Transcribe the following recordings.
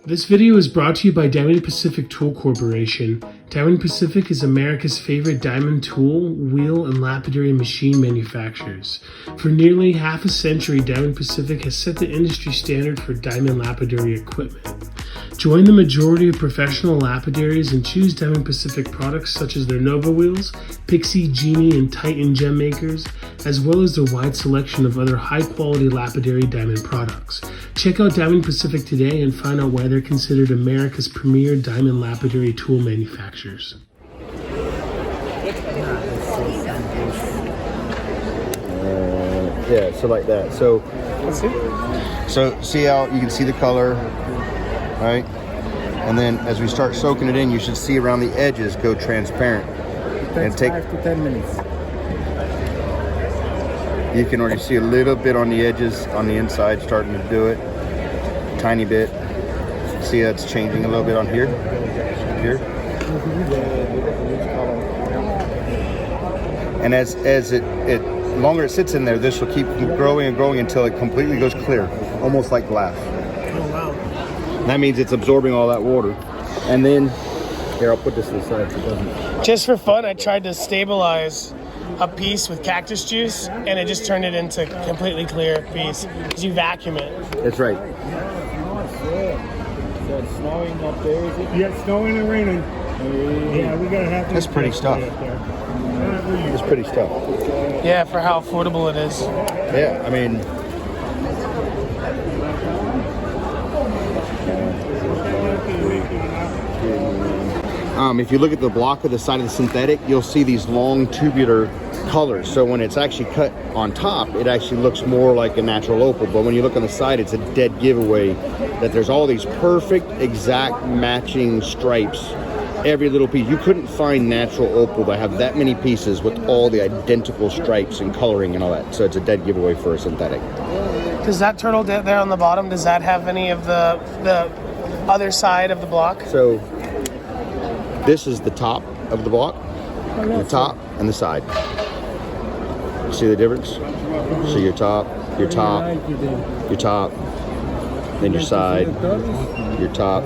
This video is brought to you by Diamond Pacific Tool Corporation. Diamond Pacific is America's favorite diamond tool, wheel, and lapidary machine manufacturers. For nearly half a century, Diamond Pacific has set the industry standard for diamond lapidary equipment. Join the majority of professional lapidaries and choose Diamond Pacific products such as their Nova wheels, Pixie, Genie, and Titan gem makers, as well as their wide selection of other high-quality lapidary diamond products. Check out Diamond Pacific today and find out why they're considered America's premier diamond lapidary tool manufacturers. Yeah, so like that. So see how you can see the color, right? And then as we start soaking it in, you should see around the edges go transparent. It takes 5 to 10 minutes. You can already see a little bit on the edges, on the inside, starting to do it. Tiny bit. See that's changing a little bit on here. And as it longer it sits in there, this will keep growing and growing until it completely goes clear, almost like glass. Oh wow. That means it's absorbing all that water. And then, here, I'll put this to the side so it doesn't. Just for fun, I tried to stabilize a piece with cactus juice, and it just turned it into a completely clear piece because you vacuum it. That's right. So it's snowing up there, is it? Yeah, it's snowing and raining. Yeah, we gotta have to. That's pretty stuff. It's pretty stuff. Yeah, for how affordable it is. Yeah, I mean, if you look at the block of the side of the synthetic, you'll see these long tubular colors. So when it's actually cut on top, it actually looks more like a natural opal. But when you look on the side, it's a dead giveaway that there's all these perfect, exact matching stripes. Every little piece. You couldn't find natural opal that have that many pieces with all the identical stripes and coloring and all that. So it's a dead giveaway for a synthetic. Does that turtle there on the bottom, does that have any of the other side of the block? So this is the top of the block, the top and the side. See the difference? So your top, your top, then your side, your top.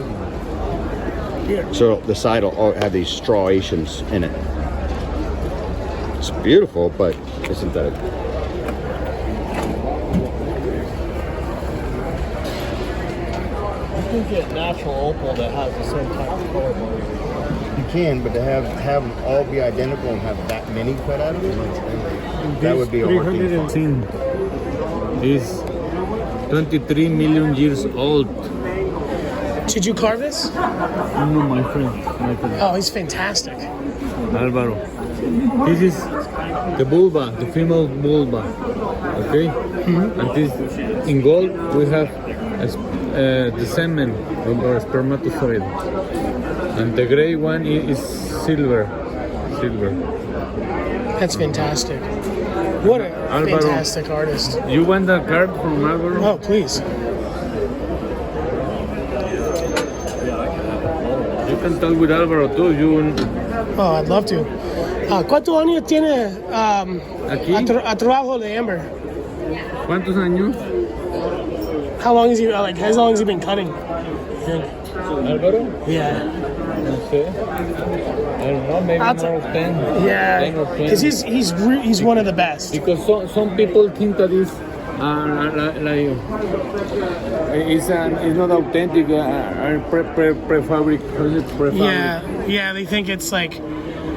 So the side will have these striations in it. It's beautiful, but it's synthetic. You can get natural opal that has the same type of color. You can, but to have them all be identical and have that many cut out of it, that would be a hard thing to find. Is 23 million years old. Did you carve this? No, my friend. Oh, he's fantastic. Alvaro. This is the vulva, the female vulva. Okay? And this, in gold, we have the semen or spermatozoid. And the gray one is silver. That's fantastic. What a Alvaro, fantastic artist. You want that card from Alvaro? Oh, please. You can talk with Alvaro too. Oh, I'd love to. ¿Cuántos años tiene Aquí. a trabajo de Amber? ¿Cuántos años? How long has he been cutting? Alvaro? Yeah. No sé. I don't know, maybe more than 10. Yeah, 10 or 20. because he's one of the best. Because some people think that it's it's not authentic, prefabricated. Yeah, they think it's like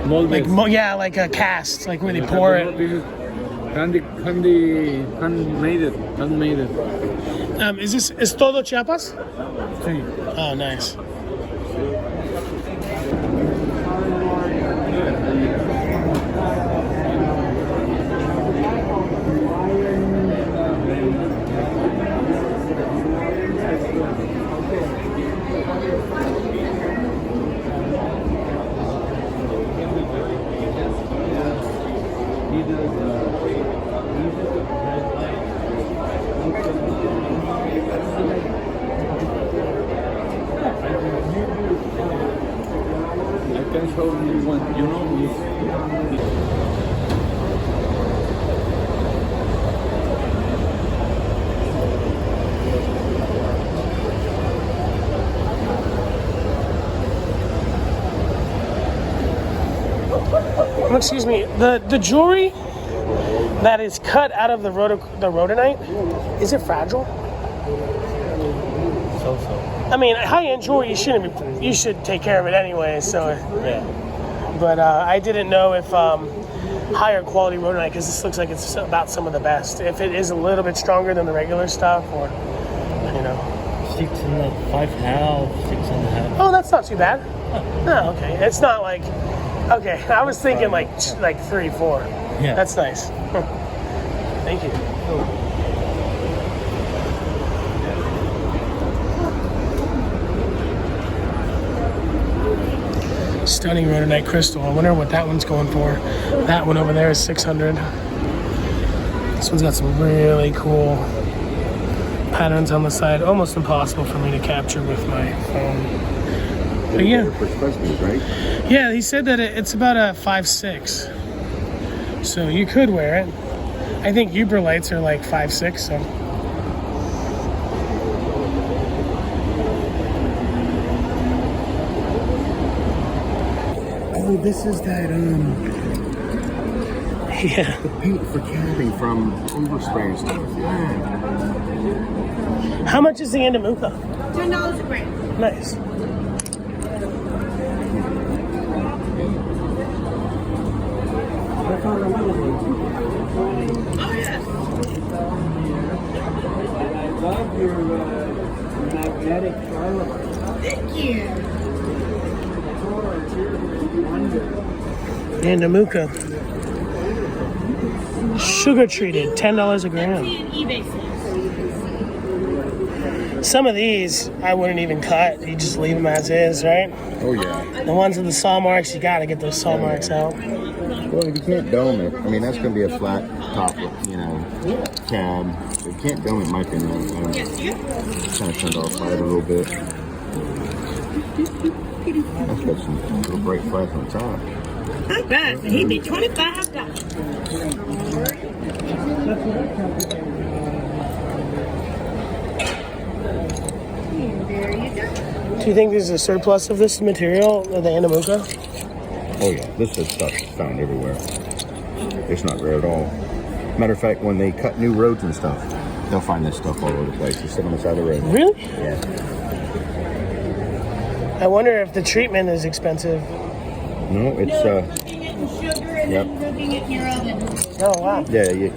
Molded. like a cast, like where they pour it. Handmade it. Is todo Chiapas? Sí. Oh, nice. I can show you one, you know. excuse me, the jewelry that is cut out of the rhodonite, is it fragile? So. I mean, high-end jewelry, you should take care of it anyway. So, Yeah. but I didn't know if higher quality rhodonite, because this looks like it's about some of the best. If it is a little bit stronger than the regular stuff, or 6.5, 6.5. Oh, that's not too bad. No, okay. It's not like, okay. I was thinking like 3, 4. Yeah. That's nice. Thank you. Stunning rhodonite crystal. I wonder what that one's going for. That one over there is 600. This one's got some really cool patterns on the side. Almost impossible for me to capture with my phone. But yeah. Right? Yeah, he said that it's about a 5'6". So you could wear it. I think Uber lights are like 5'6", so. Oh, this is that Yeah. the paint for capping from overspray and stuff. Yeah. How much is the Andamooka? $10 a gram. Nice. Oh, yes. Thank you. Andamooka. Sugar treated, $10 a gram. eBay sales. Some of these I wouldn't even cut. You just leave them as is, right? Oh yeah. The ones with the saw marks, you gotta get those saw marks out. Well, if you can't dome it, I mean that's going to be a flat top, cab. If you can't dome it, in my opinion, kind of turned off by it a little bit. That's got some little bright flash on top. Not bad. He'd be $25. There you go. Do you think there's a surplus of this material, the Andamooka? Oh yeah, this is stuff found everywhere. It's not rare at all. Matter of fact, when they cut new roads and stuff, they'll find this stuff all over the place. It's sitting on the side of the road. Really? Yeah. I wonder if the treatment is expensive. No, it's Cooking it in sugar and Yep. then cooking it in your oven. Oh wow. yeah. You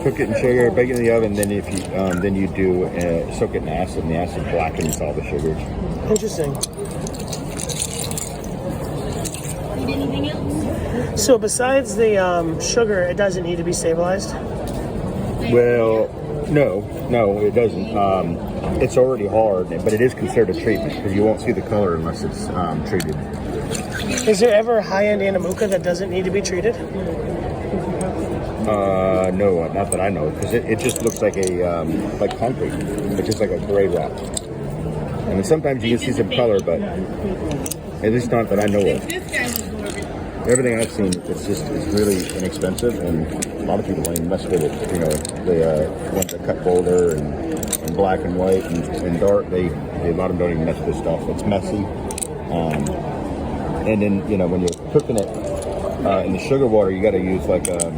cook it in sugar, bake it in the oven. Then if you then you do soak it in acid, and the acid blackens all the sugars. Interesting. Need anything else? So besides the sugar, it doesn't need to be stabilized? Well, no, it doesn't. It's already hard, but it is considered a treatment because you won't see the color unless it's treated. Is there ever a high-end Andamooka that doesn't need to be treated? No, not that I know, because it just looks like like concrete. It's just like a gray rock. I mean, sometimes you can see some color, but at least not that I know of. This guy was ordered. Everything I've seen, it's really inexpensive, and a lot of people don't even mess with it. The ones that cut bolder and black and white and dark, a lot of them don't even mess with this stuff. It's messy. And then, when you're cooking it in the sugar water, you got to use like a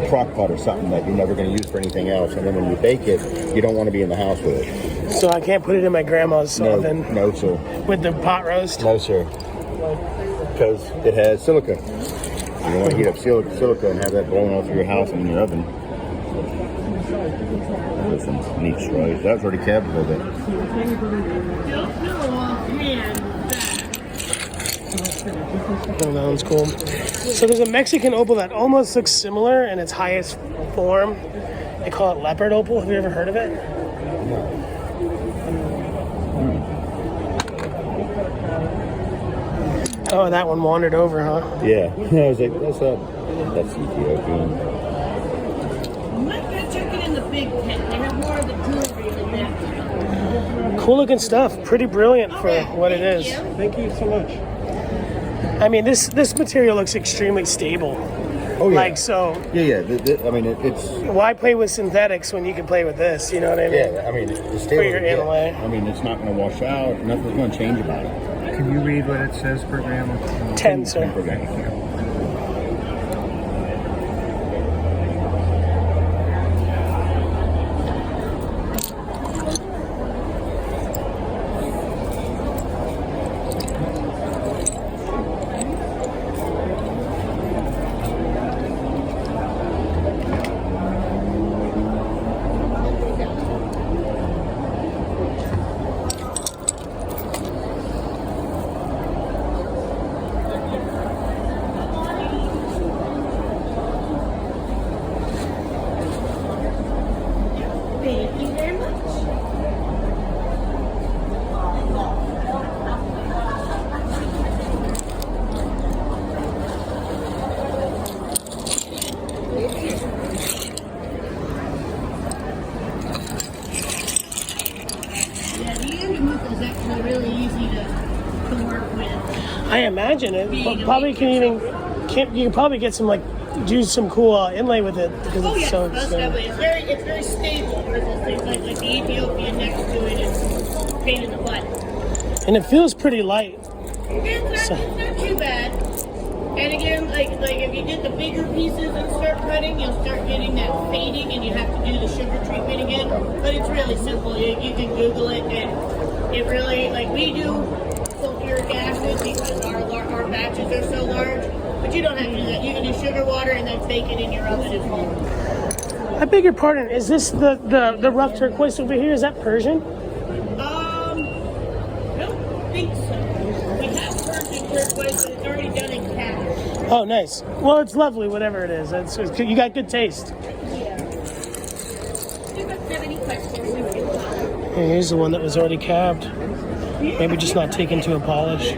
crock pot or something that you're never going to use for anything else. And then when you bake it, you don't want to be in the house with it. So I can't put it in my grandma's oven No, sir. with the pot roast? No, sir. Because it has silica. You don't want to heat up silica and have that blowing all through your house and in your oven. That's some neat stories. That was already cabbed a little bit. Don't know offhand Oh, that one's cool. So there's a Mexican opal that almost looks similar in its highest form. They call it leopard opal. Have you ever heard of it? Oh, that one wandered over, huh? Yeah. I was like, what's up? That's Ethiopian. You might gotta check it in the big tent. They have more of the jewelry than that. Cool looking stuff. Pretty brilliant for Okay, what it thank is. you. Thank you so much. I mean, this material looks extremely stable. Oh, yeah. Like, so Yeah. I mean, it's... why play with synthetics when you can play with this? You know what I mean? Yeah, I mean, it's For your stable. inlay. I mean, it's not going to wash out. Nothing's going to change about it. Can you read what it says per gram? 10, sir. Okay. really easy to work with. I imagine it. Probably you can probably get some do some cool inlay with it because Oh it's yeah, so. most definitely. It's very stable versus things like the Ethiopian next to it is a pain in the butt. And it feels pretty light. It's not too bad. And again, like if you did the bigger pieces and start cutting, you'll start getting that fading, and you have to do the sugar treatment again. But it's really simple. You can Google it, and it really we do sulfuric acid because our batches are so large. But you don't have to do that. You can do sugar water and then bake it in your oven at home. I beg your pardon. Is this the rough turquoise over here? Is that Persian? I don't think so. We have Persian turquoise, but it's already done in cash. Oh, nice. Well, it's lovely, whatever it is. You got good taste. Yeah. If you have any questions, you can call. Here's the one that was already cabbed. Maybe just not taken to a polish.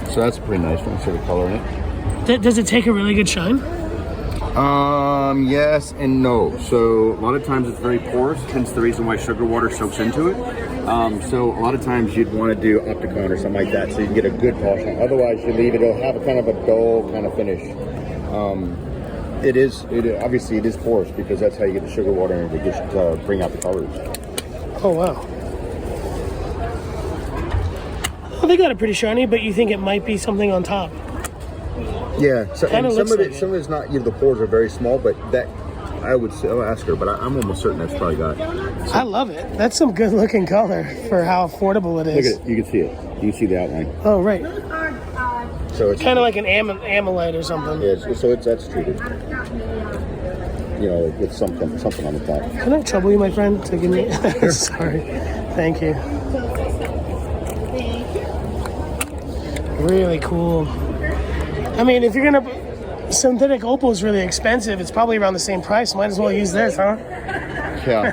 So that's a pretty nice one. See the color in it. Does it take a really good shine? Yes and no. So a lot of times it's very porous, hence the reason why sugar water soaks into it. So a lot of times you'd want to do Opticon or something like that so you can get a good polish on. Otherwise you leave it, it'll have a kind of a dull kind of finish. Obviously it is porous because that's how you get the sugar water and to just bring out the colors. Oh, wow. Well, they got it pretty shiny, but you think it might be something on top. Yeah, so, and looks some of like it, some of it's not. The pores are very small, but that I'll ask her, but I'm almost certain that's probably got it. I love it. That's some good looking color for how affordable it is. Look at it. You can see it. You can see the outline. Oh, right. So it's Kind of like an amylite or something. Yeah, that's treated. With something on the top. Can I trouble you, my friend, to give me? Sorry. Thank you. Really cool. I mean, if you're gonna, synthetic opal is really expensive. It's probably around the same price. Might as well use this, huh? Yeah.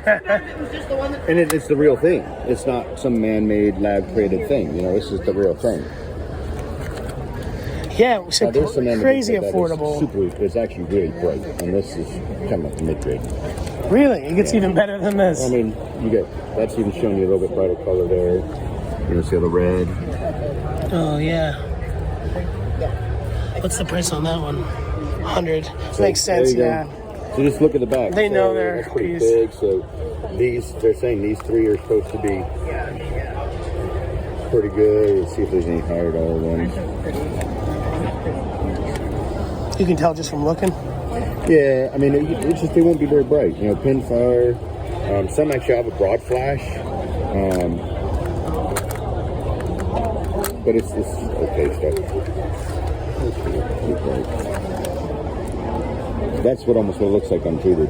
And it's the real thing. It's not some man-made, lab-created thing. This is the real thing. Yeah, so there's some crazy that affordable. It's actually really bright, and this is kind of like the mid-grade. Really? It gets even better than this. I mean, that's even showing you a little bit brighter color there. See all the red. Oh, yeah. What's the price on that one? 100. Makes sense, yeah. So just look at the back. They know their that's pretty piece. big. So they're saying these three are supposed to be pretty good. Let's see if there's any higher dollar ones. You can tell just from looking. Yeah, I mean, it's just they won't be very bright. Pinfire. Some actually have a broad flash. But it's okay stuff. That's what it looks like untreated.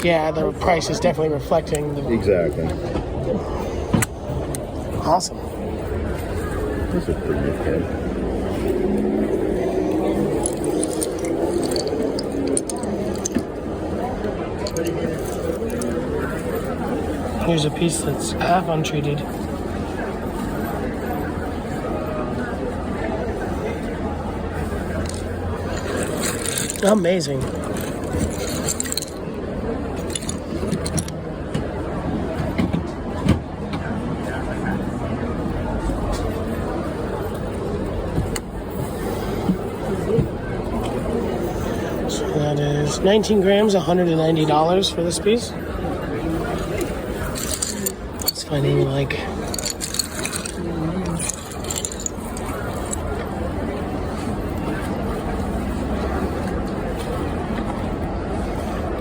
Yeah, the price is definitely reflecting the... Exactly. Awesome. This is pretty good head. Here's a piece that's half untreated. Amazing. So that is 19 grams, $190 for this piece. Finding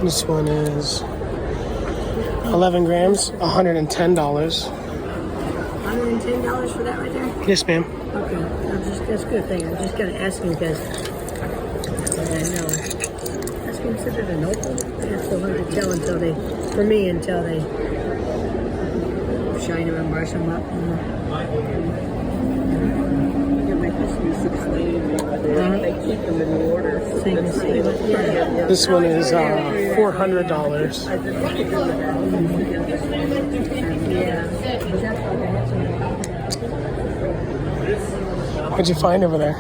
this one is 11 grams, $110. $110 for that right there? Yes, ma'am. Okay, that's a good thing. I just gotta ask him because I know that's considered an opal. It's so hard to tell until they shine them and brush them up. They keep them in water. So you can see This one is $400. yeah. What'd you find over there?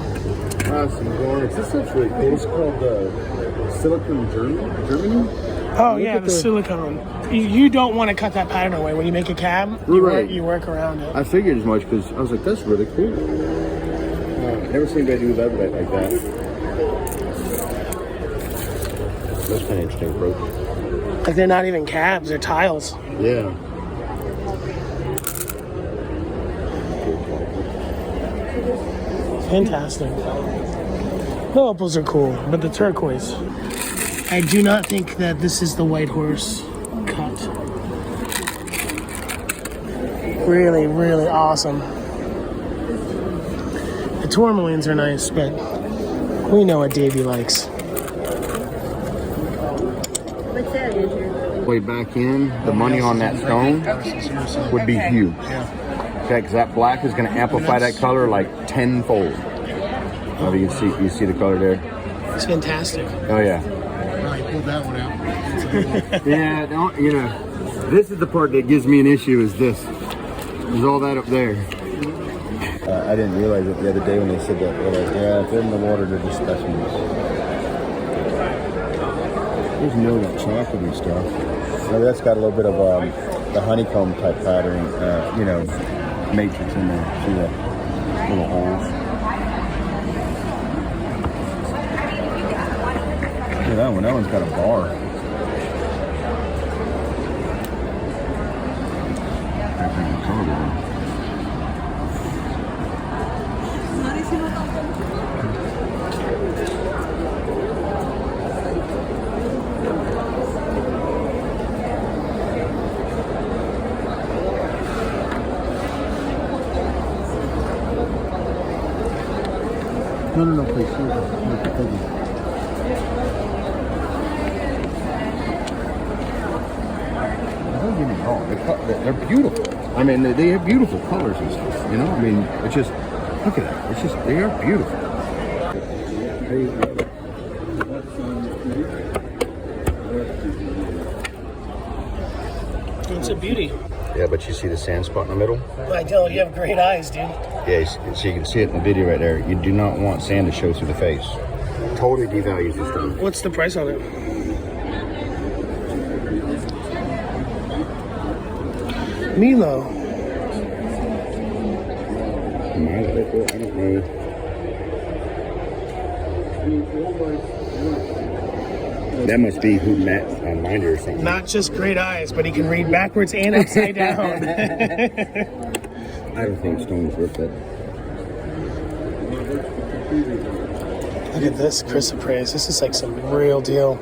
Some garnets. This looks really cool. It's called Silicon Germany. Oh yeah, the silicone. You don't want to cut that pattern away when you make a cab. You work around it. I figured as much because I was like, that's really cool. Never seen anybody do leather like that. That's kind of interesting approach. Like they're not even cabs; they're tiles. Yeah. Fantastic. The opals are cool, but the turquoise. I do not think that this is the white horse cut. Really, really awesome. The tourmalines are nice, but we know what Davey likes. What's that, Andrew? Way back in, the money on that stone would be huge. Okay, because that black is going to amplify that color like tenfold. Oh, you see the color there? It's fantastic. Oh yeah. Pulled that one out. Yeah, this is the part that gives me an issue. Is this? There's all that up there. I didn't realize it the other day when they said that. They're like, yeah, if they're in the water, they're just specimens. There's no chocolatey stuff. Now that's got a little bit of the honeycomb type pattern, matrix in there. See the little holes. Look at that one. That one's got a bar. No, please. Thank you. Don't get me wrong. They're beautiful. I mean, they have beautiful colors and stuff. I mean, it's just, look at that. It's just, they are beautiful. It's a beauty. Yeah, but you see the sand spot in the middle? I know, you have great eyes, dude. Yeah, so you can see it in the video right there. You do not want sand to show through the face. Totally devalues this stone. What's the price on it? Milo. I don't know. That must be who Matt Minder or something. Not just great eyes, but he can read backwards and upside down. I don't think stone's worth it. Look at this chrysoprase. This is like some real deal.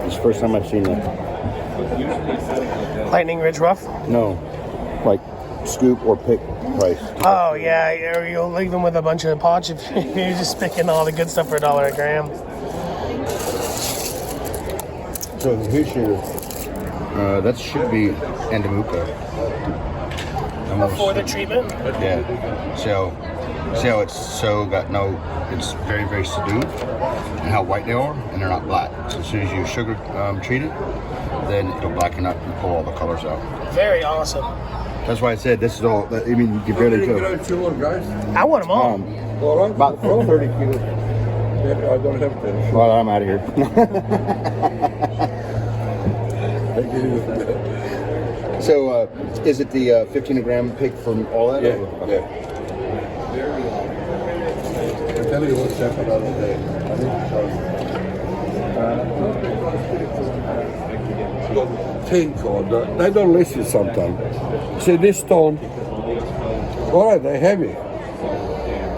It's the first time I've seen that. Lightning Ridge Rough? No, like scoop or pick price. Oh, yeah. You'll leave them with a bunch of potch if you're just picking all the good stuff for $1 a gram. So here's your, that should be Andamooka. Before the treatment? Yeah. So, see how it's it's very, very subdued, and how white they are, and they're not black. So as soon as you sugar treat it, then it'll blacken up and pull all the colors out. Very awesome. That's why I said this is all, I mean, you can barely tell. I want them all. About 30 kilos. I don't have to. Well, I'm out of here. So, is it the 15 gram pick from all that? Yeah, okay. I'll tell you what's happened the other day. Think on that. They don't listen sometimes. See, this stone, all right, they're heavy.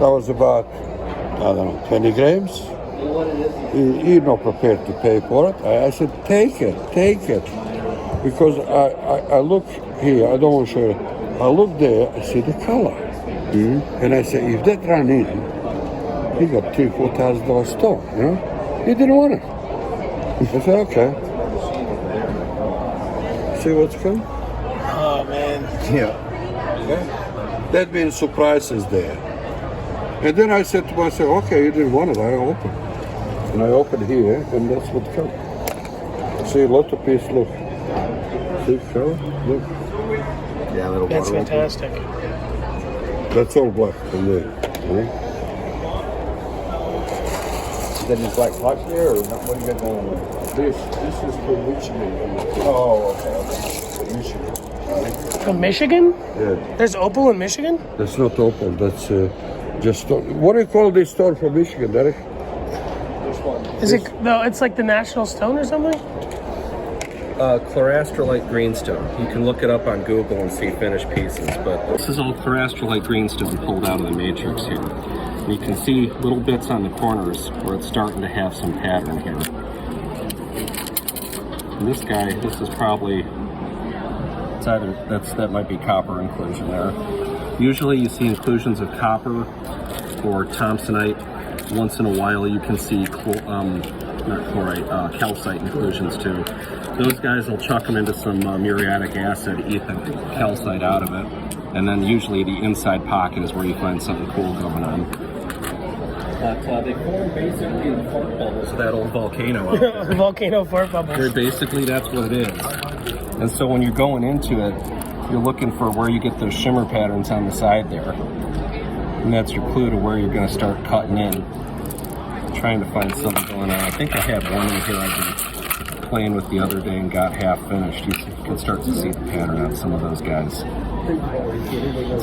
That was about don't know, 20 grams. He's not prepared to pay for it. I said, take it. Because I look here, I don't want to show you. I look there, I see the color. And I say, if that run in, he got $3,000-$4,000 store, you know? He didn't want it. I said, okay. See what's coming? Oh man. Yeah. That means surprises there. And then I said to myself, okay, you didn't want it, I open. And I opened here, and that's what comes. See, a lot of piece, look. See, color? Look. Yeah, little That's water opal. fantastic. That's all black in there. Is that just black flux there, or what do you got going on? This is from Michigan. Oh, okay. Michigan. From Michigan? Yeah, There's opal in Michigan? that's not Opal, that's just, what do you call this store from Michigan, Derek? Is it? No, it's like the National Stone or something. Chlorastrolite Greenstone. You can look it up on Google and see finished pieces, but this is all chlorastrolite Greenstone pulled out of the matrix here. And you can see little bits on the corners where it's starting to have some pattern here. And this guy, this is probably, it's either, that might be copper inclusion there. Usually you see inclusions of copper or Thompsonite. Once in a while you can see calcite inclusions too. Those guys will chuck them into some muriatic acid, eat the calcite out of it, and then usually the inside pocket is where you find something cool going on. But they form basically in the fart bubbles of that old volcano out there. Volcano fart bubbles. That's what it is. And so when you're going into it, you're looking for where you get those shimmer patterns on the side there. And that's your clue to where you're going to start cutting in. Trying to find something going on. I think I had one in here I've been playing with the other day and got half finished. You can start to see the pattern on some of those guys.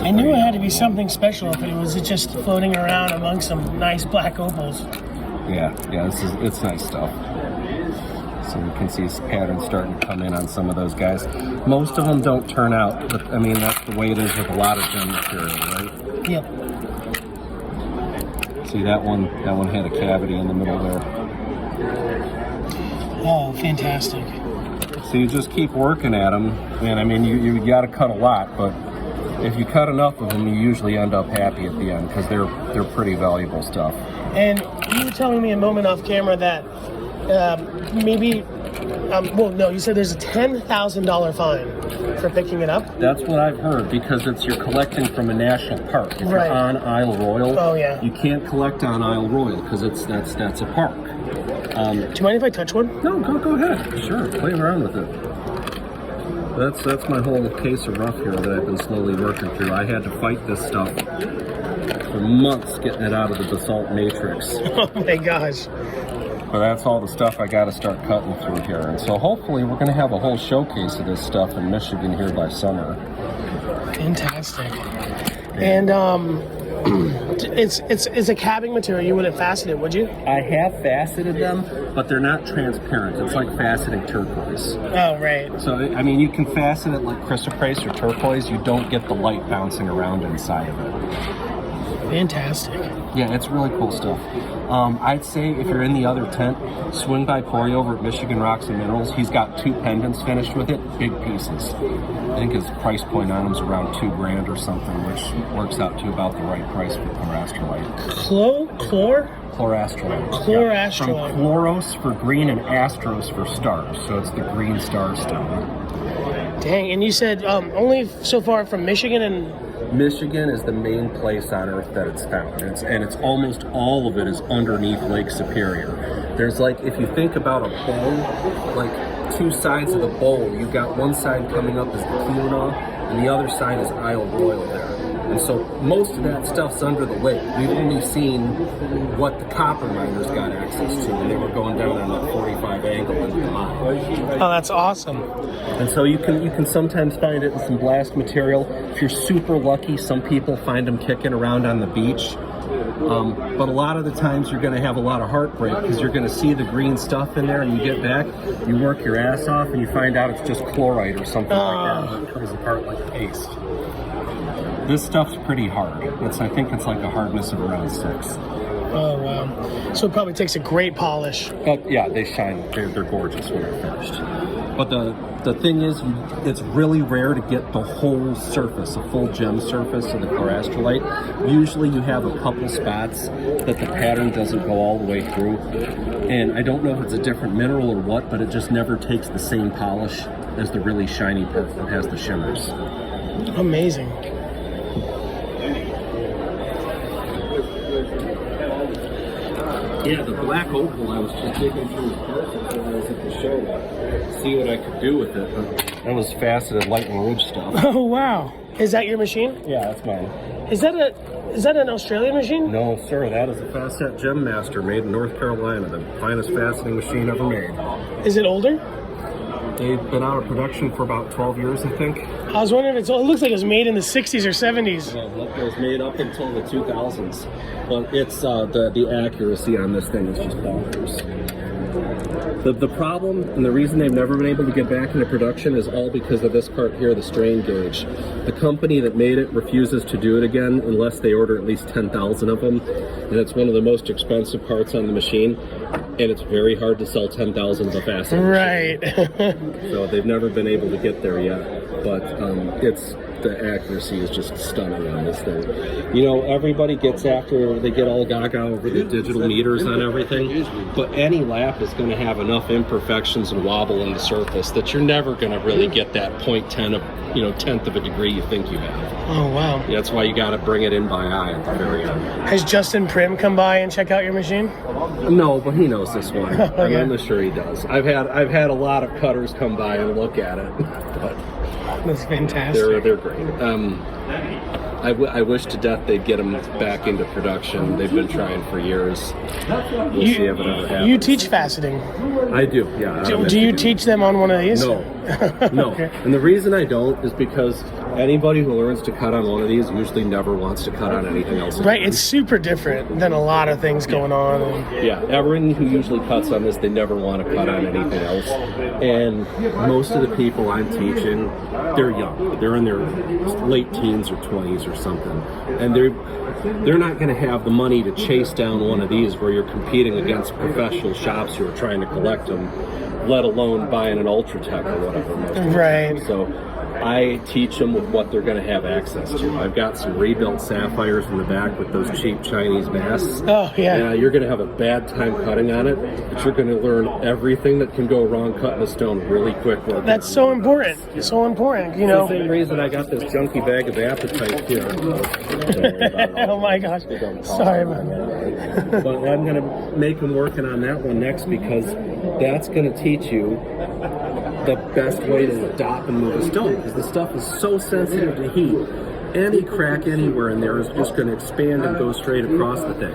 I knew it had to be something special if it was just floating around among some nice black opals. Yeah, it's nice stuff. So you can see this pattern starting to come in on some of those guys. Most of them don't turn out, but I mean that's the way it is with a lot of gem material, right? Yep. See that one had a cavity in the middle there. Oh, fantastic. So you just keep working at them, and I mean you got to cut a lot, but if you cut enough of them, you usually end up happy at the end because they're pretty valuable stuff. And you were telling me a moment off camera that you said there's a $10,000 fine for picking it up. That's what I've heard because you're collecting from a national park. If Right. you're on Isle Royal, Oh, yeah. you can't collect on Isle Royal because that's a park. Do you mind if I touch one? No, go ahead. Sure, play around with it. That's my whole case of rough here that I've been slowly working through. I had to fight this stuff for months getting it out of the basalt matrix. Oh my gosh. But that's all the stuff I got to start cutting through here. And so hopefully we're going to have a whole showcase of this stuff in Michigan here by summer. Fantastic. And it's a capping material. You wouldn't facet it, would you? I have faceted them, but they're not transparent. It's like faceting turquoise. Oh, right. So, I mean, you can facet it like chrysoprase or turquoise. You don't get the light bouncing around inside of it. Fantastic. Yeah, it's really cool stuff. I'd say if you're in the other tent, swing by Corey over at Michigan Rocks and Minerals. He's got 2 pendants finished with it, big pieces. I think his price point on them is around $2,000 or something, which works out to about the right price for chlorastrolite. Chlorastrolite. Chlorastrolite. From chloros for green and astros for stars, so it's the green star stone. Dang, and you said only so far from Michigan and... Michigan is the main place on Earth that it's found, and it's almost all of it is underneath Lake Superior. There's like, if you think about a bowl, like 2 sides of the bowl, you've got one side coming up as the Keweenaw, and the other side is Isle Royal there. And so most of that stuff's under the lake. We've only seen what the copper miners got access to when they were going down on that 45 angle into the mine. Oh, that's awesome. And so you can sometimes find it in some blast material. If you're super lucky, some people find them kicking around on the beach. But a lot of the times you're going to have a lot of heartbreak because you're going to see the green stuff in there and you get back, you work your ass off and you find out it's just chlorite or something like that and it comes apart like paste. This stuff's pretty hard. I think it's like a hardness of around 6. Oh, wow. So it probably takes a great polish. Yeah, they shine. They're gorgeous when they're finished. But the thing is, it's really rare to get the whole surface, a full gem surface of the chloroastrolite. Usually you have a couple spots that the pattern doesn't go all the way through. And I don't know if it's a different mineral or what, but it just never takes the same polish as the really shiny part that has the shimmers. Amazing. Yeah, the black opal, I was just digging through the parts while I was at the show to see what I could do with it. But that was faceted Lightning Ridge stuff. Oh, wow. Is that your machine? Yeah, that's mine. Is that an Australian machine? No, sir, that is a Facet Gem Master made in North Carolina, the finest faceting machine ever made. Is it older? They've been out of production for about 12 years, I think. I was wondering if it looks like it was made in the 60s or 70s. It was made up until the 2000s. But it's the accuracy on this thing is just bonkers. The problem and the reason they've never been able to get back into production is all because of this part here, the strain gauge. The company that made it refuses to do it again unless they order at least 10,000 of them. And it's one of the most expensive parts on the machine. And it's very hard to sell 10,000 of a faceting. Right. So they've never been able to get there yet. But the accuracy is just stunning on this thing. You know, everybody gets after, they get all gaga over the digital meters on everything, but any lap is going to have enough imperfections and wobble in the surface that you're never going to really get that 0.10 of, tenth of a degree you think you have. Oh, wow. That's why you got to bring it in by eye at the very end. Has Justin Prim come by and check out your machine? No, but he knows this one. Okay. I'm sure he does. I've had a lot of cutters come by and look at it, but that's fantastic. They're great. I wish to death they'd get them back into production. They've been trying for years. We'll see if it ever happens. You teach faceting. I do, yeah. Do you teach them on one of these? No. No. Okay. And the reason I don't is because anybody who learns to cut on one of these usually never wants to cut on anything else. Right, it's super different than a lot of things going on. Yeah, everyone who usually cuts on this, they never want to cut on anything else. And most of the people I'm teaching, they're young. They're in their late teens or 20s or something. And they're not going to have the money to chase down one of these where you're competing against professional shops who are trying to collect them, let alone buying an Ultratech or whatever. Right. So I teach them with what they're going to have access to. I've got some rebuilt sapphires in the back with those cheap Chinese masks. Oh, yeah. You're going to have a bad time cutting on it, but you're going to learn everything that can go wrong cutting a stone really quick. That's so important. It's so important, you know. It's the same reason I got this junky bag of apatite here. Oh, my gosh. Sorry about that. But I'm going to make them working on that one next because that's going to teach you the best way to dop and move a stone, because the stuff is so sensitive to heat. Any crack anywhere in there is just going to expand and go straight across the thing.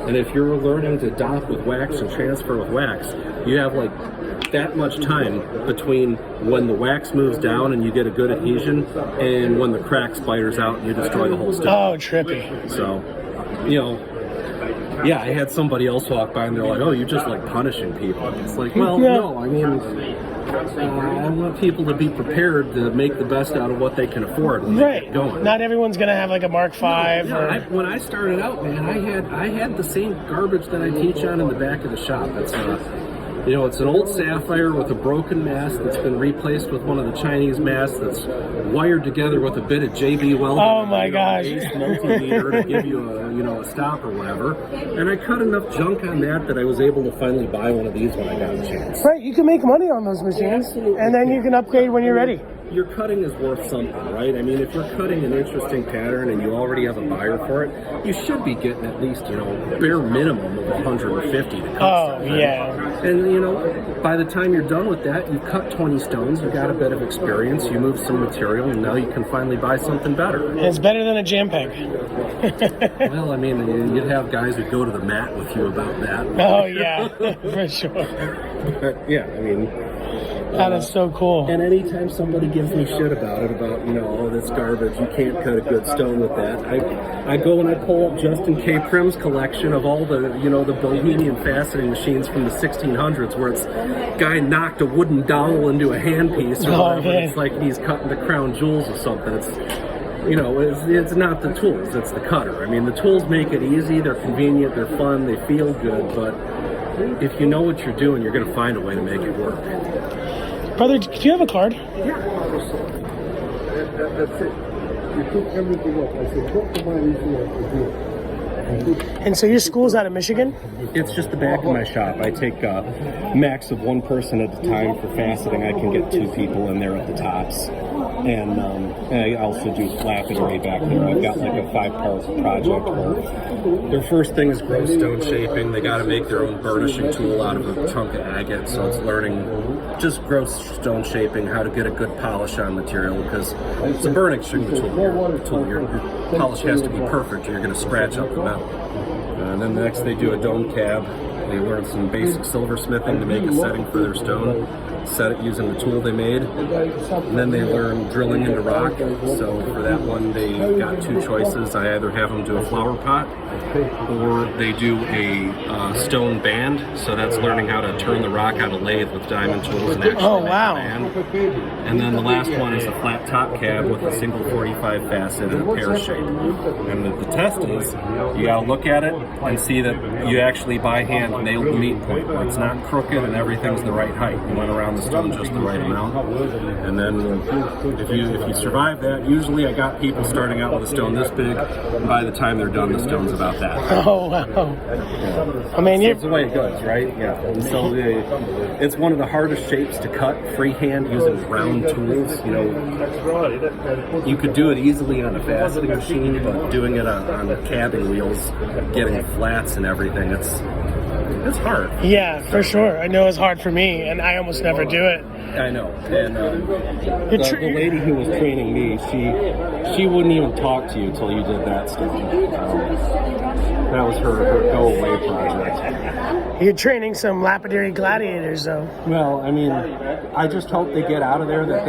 And if you're learning to dop with wax and transfer with wax, you have like that much time between when the wax moves down and you get a good adhesion and when the crack spiders out and you destroy the whole stone. Oh, trippy. So, yeah, I had somebody else walk by and they're like, oh, you're just like punishing people. It's like, well, no, I mean, I want people to be prepared to make the best out of what they can afford when they get going. Not everyone's going to have like a Mark V. When I started out, man, I had the same garbage that I teach on in the back of the shop. It's it's an old sapphire with a broken mask that's been replaced with one of the Chinese masks that's wired together with a bit of JB welding. Oh my gosh! Multimeter to give you a stop or whatever. And I cut enough junk on that I was able to finally buy one of these when I got a chance. Right, you can make money on those machines, and then you can upgrade when you're ready. Your cutting is worth something, right? I mean, if you're cutting an interesting pattern and you already have a buyer for it, you should be getting at least, bare minimum of 150 to cut. Oh, yeah. And, by the time you're done with that, you've cut 20 stones, you've got a bit of experience, you move some material, and now you can finally buy something better. And it's better than a jam peg. Well, I mean, you'd have guys who go to the mat with you about that. Oh, yeah, for sure. But, yeah, I mean... That is so cool. And anytime somebody gives me shit about it, oh, that's garbage, you can't cut a good stone with that, I go and I pull up Justin K. Prim's collection of all the, the Bohemian faceting machines from the 1600s, where it's guy knocked a wooden dowel into a handpiece, or whatever. It's like he's cutting the crown jewels or something. you know, it's not the tools, it's the cutter. I mean, the tools make it easy, they're convenient, they're fun, they feel good, but if you know what you're doing, you're going to find a way to make it work. Brother, do you have a card? That's it. You took everything off. I said, put the money here. And so your school's out of Michigan? It's just the back of my shop. I take a max of one person at a time for faceting. I can get 2 people in there at the tops. And I also do lapidary back there. I've got like a 5-part project where their first thing is growstone shaping. They got to make their own burnishing tool out of a chunk of agate. So it's learning just growstone shaping, how to get a good polish on material, because it's a burnishing tool. Your polish has to be perfect or you're going to scratch up the metal. And then next they do a dome cab. They learn some basic silversmithing to make a setting for their stone, set it using the tool they made. And then they learn drilling into rock. So for that one, they got 2 choices. I either have them do a flower pot, or they do a stone band. So that's learning how to turn the rock on a lathe with diamond tools and actually make a band. And then the last one is a flat top cab with a single 45 facet and a pear shape. And the test is, you gotta look at it and see that you actually by hand nailed the meet point, where it's not crooked and everything's the right height. You went around the stone just the right amount. And then if you survive that, usually I got people starting out with a stone this big, and by the time they're done, the stone's about that. Oh, wow. Yeah. I mean, that's the way it goes, right? Yeah. And so it's one of the hardest shapes to cut freehand using round tools. You know, you could do it easily on a faceting machine, but doing it on the cabbing wheels, getting flats and everything, it's hard. Yeah, for sure. I know it's hard for me, and I almost never do it. I know. And the lady who was training me, she wouldn't even talk to you till you did that stuff. That was her go-away project. You're training some lapidary gladiators, though. Well, I mean, I just hope they get out of there, that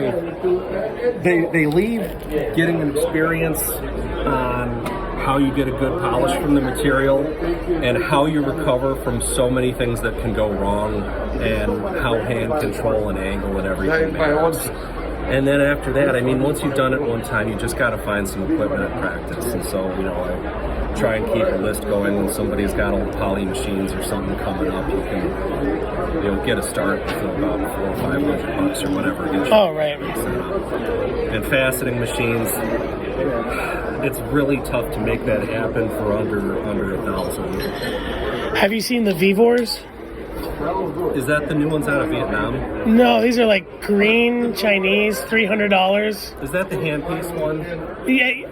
they leave getting an experience on how you get a good polish from the material and how you recover from so many things that can go wrong, and how hand control and angle and everything matters. And then after that, I mean, once you've done it one time, you just got to find some equipment and practice. And so, you know, I try and keep a list going. When somebody's got old poly machines or something coming up, you can, you know, get a start for about $400 or $500 or whatever. Oh, right. And faceting machines, it's really tough to make that happen for under $1,000. Have you seen the Vivors? Is that the new ones out of Vietnam? No, these are like green Chinese, $300. Is that the handpiece one? Yeah.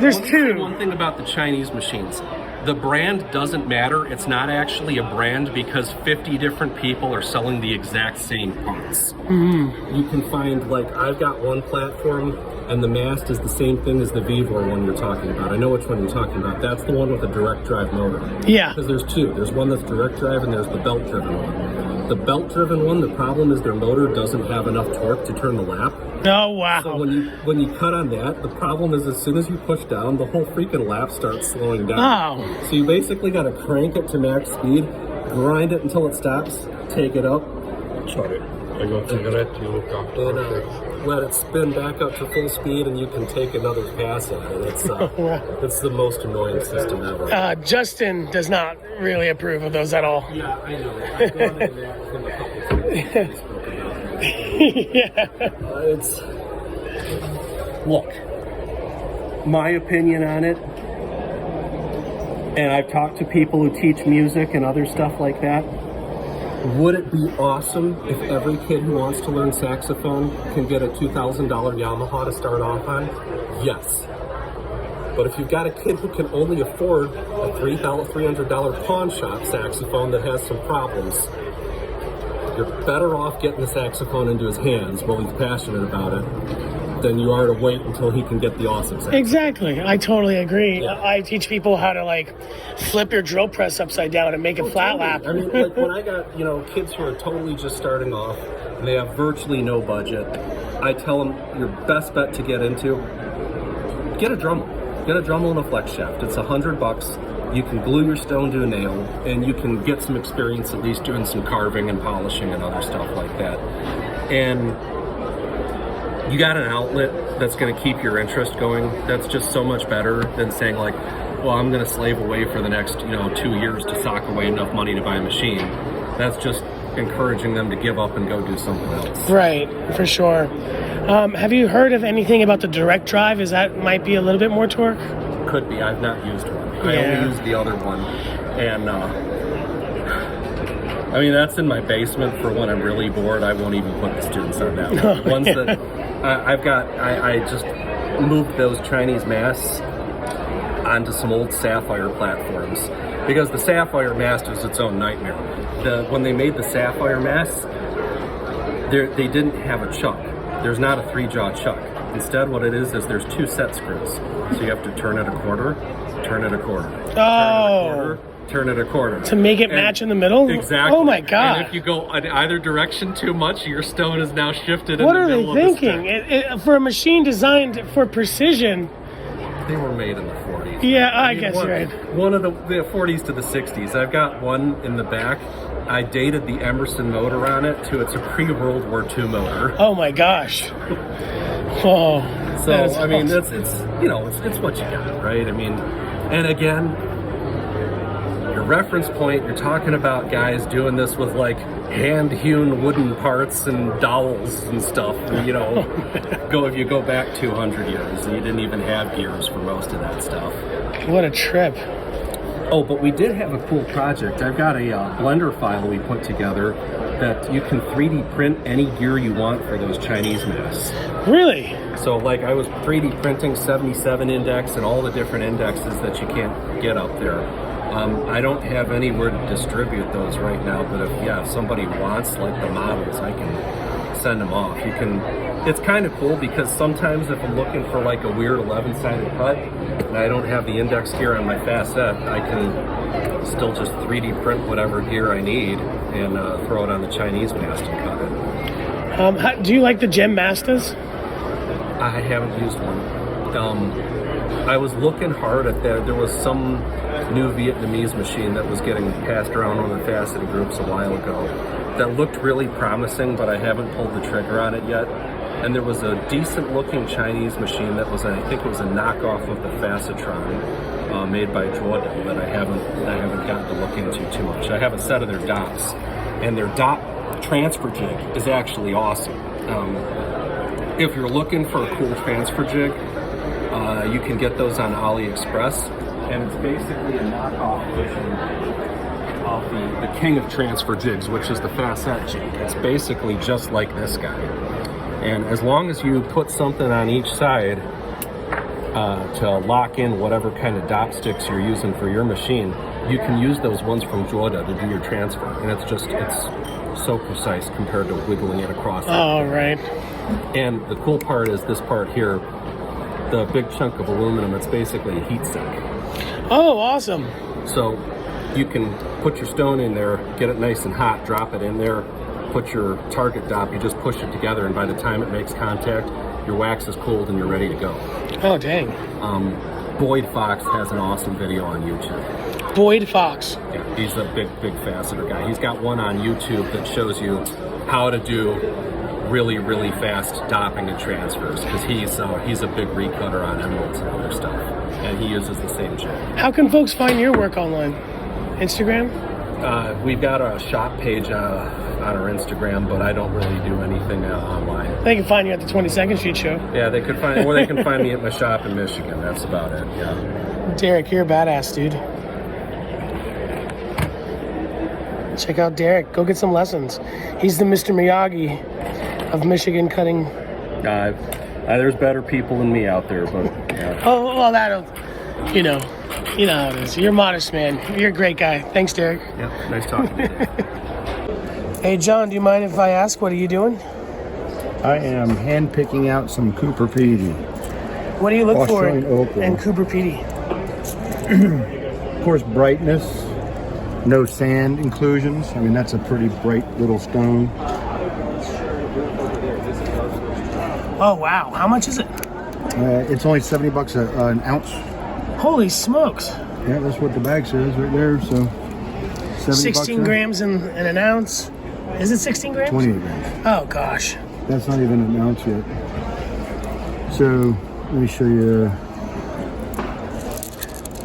There's 2. One thing about the Chinese machines. The brand doesn't matter. It's not actually a brand because 50 different people are selling the exact same parts. Mm-hmm. You can find, like, I've got one platform and the mast is the same thing as the Vivor one you're talking about. I know which one you're talking about. That's the one with the direct drive motor. Yeah. Because there's 2. There's one that's direct drive and there's the belt driven one. The belt driven one, the problem is their motor doesn't have enough torque to turn the lap. Oh, wow. So when you cut on that, the problem is as soon as you push down, the whole freaking lap starts slowing down. Oh. So you basically got to crank it to max speed, grind it until it stops, take it up. Sorry, I got cigarette, you look after. And let it spin back up to full speed, and you can take another pass at it. It's the most annoying system ever. Justin does not really approve of those at all. Yeah, I know. I've gone in there with him a couple times. Yeah. Look, my opinion on it, and I've talked to people who teach music and other stuff like that. Would it be awesome if every kid who wants to learn saxophone can get a $2,000 Yamaha to start off on? Yes. But if you've got a kid who can only afford a $300 pawn shop saxophone that has some problems, you're better off getting the saxophone into his hands while he's passionate about it than you are to wait until he can get the awesome saxophone. Exactly. I totally agree. Yeah. I teach people how to, like, flip your drill press upside down and make it flat lap. I mean, like, when I got, you know, kids who are totally just starting off and they have virtually no budget, I tell them your best bet to get into, get a Dremel. Get a Dremel and a flex shaft. It's $100. You can glue your stone to a nail, and you can get some experience at least doing some carving and polishing and other stuff like that. And you got an outlet, that's going to keep your interest going. That's just so much better than saying like, well, I'm going to slave away for the next 2 years to sock away enough money to buy a machine. That's just encouraging them to give up and go do something else. Right, for sure. Have you heard of anything about the direct drive? Is that might be a little bit more torque? Could be. I've not used one. I Yeah. only used the other one. And I mean, that's in my basement for when I'm really bored. I won't even put the students on that one. Ones that I just moved those Chinese masts onto some old Sapphire platforms because the Sapphire mast is its own nightmare. When they made the Sapphire mast, they didn't have a chuck. There's not a 3-jaw chuck. Instead, what it is there's 2 set screws. So you have to turn it a quarter, turn it a quarter. Oh. Turn it a quarter. To make it match in the middle? Exactly. Oh my God. And if you go in either direction too much, your stone is now shifted What in the are middle they of the thinking? stick. For a machine designed for precision. They were made in the 40s. Yeah, I guess one, right. One of the 40s to the 60s. I've got one in the back. I dated the Emerson motor on it to it's a pre-World War II motor. Oh my gosh. Oh. So I mean, awesome. it's what you got, right? I mean, and again, your reference point. You're talking about guys doing this with like hand-hewn wooden parts and dowels and stuff. And, if you go back 200 years, you didn't even have gears for most of that stuff. What a trip. Oh, but we did have a cool project. I've got a Blender file we put together that you can 3D print any gear you want for those Chinese masts. Really? So like I was 3D printing 77 index and all the different indexes that you can't get up there. I don't have anywhere to distribute those right now, but if somebody wants like the models, I can send them off. It's kind of cool because sometimes if I'm looking for like a weird 11-sided cut and I don't have the index gear on my facet, I can still just 3D print whatever gear I need and throw it on the Chinese mast and cut it. Do you like the Gem Masters? I haven't used one. I was looking hard at that. There was some new Vietnamese machine that was getting passed around on the faceting groups a while ago that looked really promising, but I haven't pulled the trigger on it yet. And there was a decent looking Chinese machine that was, I think it was a knockoff of the Facetron made by Jordan that I haven't gotten to look into too much. I have a set of their dots, and their dot transfer jig is actually awesome. If you're looking for a cool transfer jig, you can get those on AliExpress, and it's basically a knockoff version of the king of transfer jigs, which is the Facet jig. It's basically just like this guy. And as long as you put something on each side to lock in whatever kind of dot sticks you're using for your machine, you can use those ones from Jordan to do your transfer. And it's so precise compared to wiggling it across. Oh, right. And the cool part is this part here, the big chunk of aluminum, it's basically a heat sink. Oh, awesome. So you can put your stone in there, get it nice and hot, drop it in there, put your target dot, you just push it together, and by the time it makes contact, your wax is cooled and you're ready to go. Oh, dang. Boyd Fox has an awesome video on YouTube. Boyd Fox. Yeah, he's a big faceter guy. He's got one on YouTube that shows you how to do really, really fast dopping and transfers, because he's a big recutter on emeralds and other stuff, and he uses the same jig. How can folks find your work online? Instagram? We've got a shop page on our Instagram, but I don't really do anything online. They can find you at the 22nd Street show. Yeah, they can find me at my shop in Michigan. That's about it. Yeah. Derek, you're a badass, dude. Check out Derek. Go get some lessons. He's the Mr. Miyagi of Michigan cutting. There's better people than me out there, but yeah. Oh, well, that'll, you know how it is. You're a modest man. You're a great guy. Thanks, Derek. Yeah, nice talking to you. Hey, John, do you mind if I ask, what are you doing? I am hand picking out some Cooper Petey. What do you look for Australian Opal. in Cooper Petey? Of course, brightness, no sand inclusions. I mean, that's a pretty bright little stone. Oh, wow. How much is it? It's only $70 an ounce. Holy smokes. Yeah, that's what the bag says right there. So 16 grams in an ounce. Is it 16 grams? 28 grams. Oh, gosh. That's not even an ounce yet. So let me show you.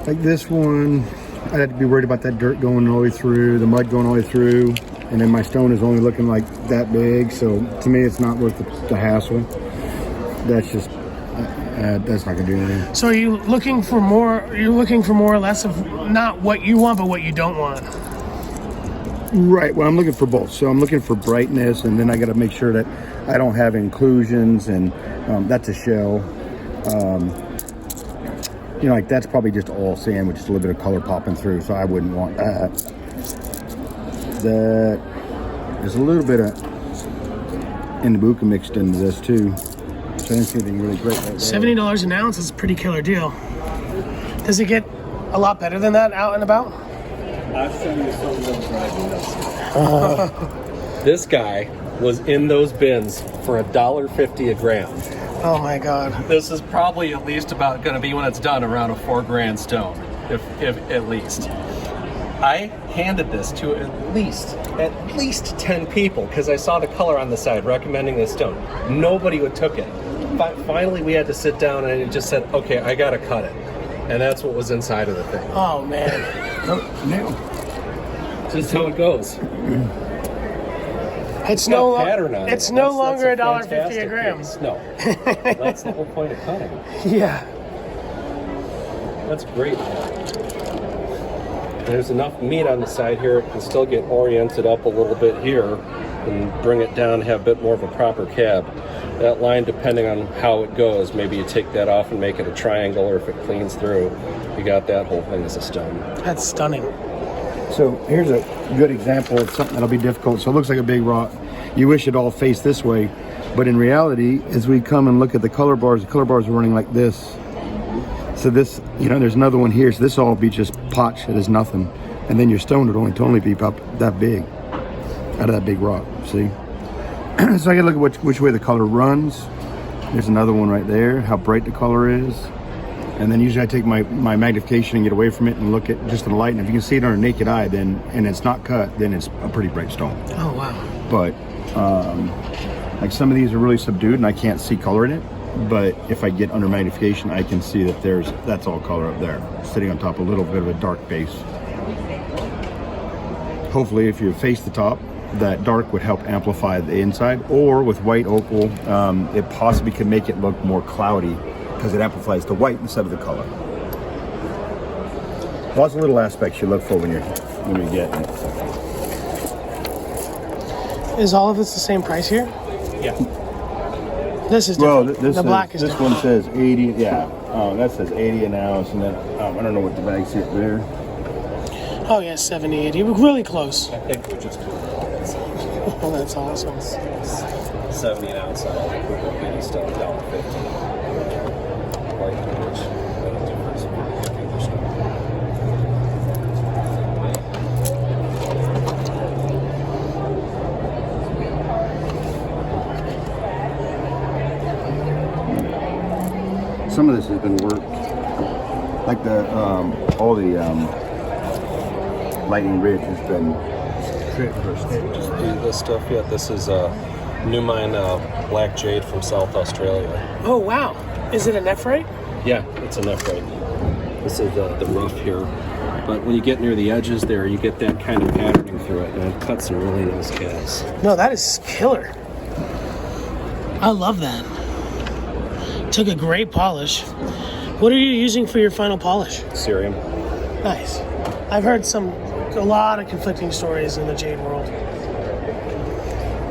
Like this one, I'd have to be worried about that dirt going all the way through, the mud going all the way through, and then my stone is only looking like that big. So to me, it's not worth the hassle. That's just, that's not gonna do anything. So are you looking for more? You're looking for more or less of not what you want, but what you don't want. Right. Well, I'm looking for both. So I'm looking for brightness, and then I got to make sure that I don't have inclusions, and that's a shell. You know, like that's probably just all sand with just a little bit of color popping through, so I wouldn't want that. There's a little bit of Andamooka mixed into this too, so I didn't see anything really great right there. $70 an ounce is a pretty killer deal. Does it get a lot better than that out and about? I'll show you some of them driving. This guy was in those bins for $1.50 a gram. Oh my God. This is probably at least about going to be, when it's done, around a $4,000 stone, if at least. I handed this to at least 10 people because I saw the color on the side recommending this stone. Nobody would took it. Finally, we had to sit down and it just said, okay, I got to cut it. And that's what was inside of the thing. Oh man. Just how it goes. It's no It's no longer $1.50 a gram. Piece. No, that's the whole point of cutting. Yeah. That's great. There's enough meat on the side here. It can still get oriented up a little bit here and bring it down, have a bit more of a proper cab. That line, depending on how it goes, maybe you take that off and make it a triangle, or if it cleans through, you got that whole thing as a stone. That's stunning. So here's a good example of something that'll be difficult. So it looks like a big rock. You wish it all faced this way, but in reality, as we come and look at the color bars are running like this. So this, you know, there's another one here. So this all be just potch. It is nothing. And then your stone would only be about that big out of that big rock. See? So I gotta look at which way the color runs. There's another one right there, how bright the color is. And then usually I take my magnification and get away from it and look at just the light. And if you can see it on a naked eye, then, and it's not cut, then it's a pretty bright stone. Oh, wow. But like some of these are really subdued and I can't see color in it. But if I get under magnification, I can see that that's all color up there, sitting on top of a little bit of a dark base. Hopefully, if you face the top, that dark would help amplify the inside. Or with white opal, it possibly could make it look more cloudy because it amplifies the white instead of the color. Lots of little aspects you look for when you get it. Is all of this the same price here? Yeah. This is well, different. The black is this different. one says 80. Yeah, that says 80 an ounce, and then I don't know what the bag's here there. Oh yeah, 70, 80. We're really close. I think we're just doing Oh, that's awesome. 70 an ounce on all the quicker beauty stuff, $1.50. Some of this has been worked, like all the lightning ridge has been Just do this stuff yet. This is new mine black jade from South Australia. Oh wow. Is it a nephrite? Yeah, it's a nephrite. This is the rough here. But when you get near the edges there, you get that kind of patterning through it, and it cuts some really nice calves. No, that is killer. I love that. Took a great polish. What are you using for your final polish? Cerium. Nice. I've heard a lot of conflicting stories in the jade world.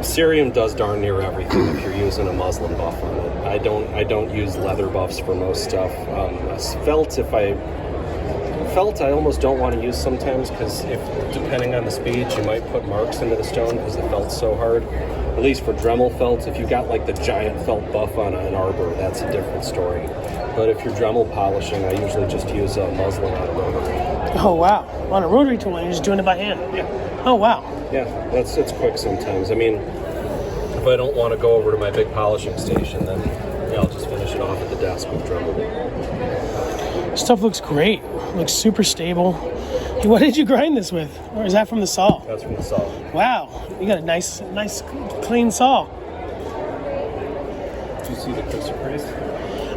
Cerium does darn near everything if you're using a muslin buff on it. I don't use leather buffs for most stuff. Felt I almost don't want to use sometimes because depending on the speed, you might put marks into the stone because the felt's so hard. At least for Dremel felts, if you got like the giant felt buff on an arbor, that's a different story. But if you're Dremel polishing, I usually just use a muslin on a rotary. Oh wow. On a rotary tool, you're just doing it by hand? Yeah. Oh wow. Yeah, it's quick sometimes. I mean, if I don't want to go over to my big polishing station, then I'll just finish it off at the desk with Dremel. Stuff looks great. Looks super stable. What did you grind this with? Or is that from the saw? That's from the saw. Wow. You got a nice clean saw. Did you see the crisp race?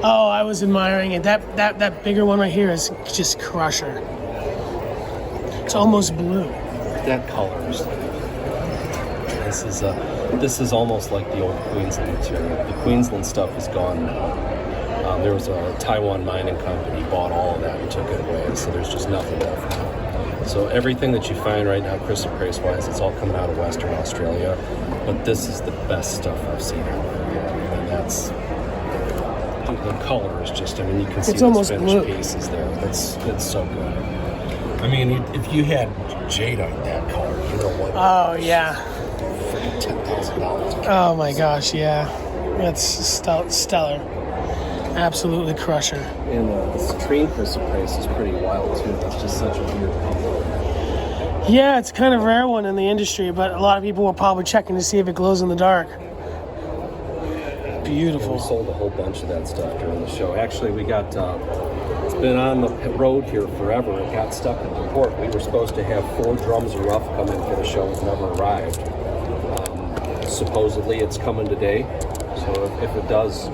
Oh, I was admiring it. That bigger one right here is just crusher. It's almost blue. That colors. This is almost like the old Queensland material. The Queensland stuff is gone now. There was a Taiwan mining company bought all of that and took it away, so there's just nothing left now. So everything that you find right now, chrysoprase wise, it's all coming out of Western Australia. But this is the best stuff I've seen out there yet. And that's the color is just, I mean, you can see those finished pieces there. It's so good. I mean, if you had Jade on that color, you know what? Oh, yeah. Freaking $10,000. Oh, my gosh, yeah. That's stellar. Absolutely crusher. And the citrine chrysoprase is pretty wild, too. It's just such a weird color. Yeah, it's kind of a rare one in the industry, but a lot of people were probably checking to see if it glows in the dark. Beautiful. We sold a whole bunch of that stuff during the show. Actually, we got... it's been on the road here forever. It got stuck in the port. We were supposed to have 4 drums of rough come in for the show. It never arrived. Supposedly it's coming today. So if it does,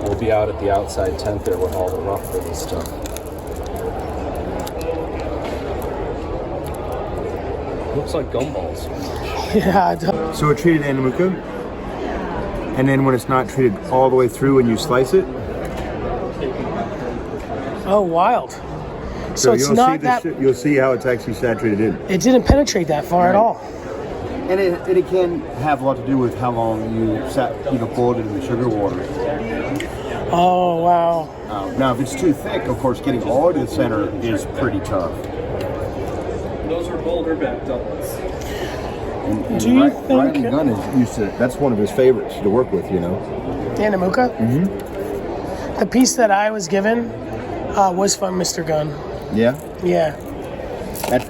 we'll be out at the outside tent there with all the rough for this stuff. Looks like gumballs. Yeah, it does. So it's treated Andamooka, and then when it's not treated all the way through and you slice it. Oh, wild. So it's not that... You'll see how it's actually saturated in. It didn't penetrate that far at all. And it can have a lot to do with how long you boiled it in the sugar water. Oh, wow. Now, if it's too thick, of course, getting all to the center is pretty tough. Those are boulder back doublets. And do you think... Riley Gunn is used to... That's one of his favorites to work with, you know. Andamooka? Mm-hmm. The piece that I was given was from Mr. Gunn. Yeah? Yeah.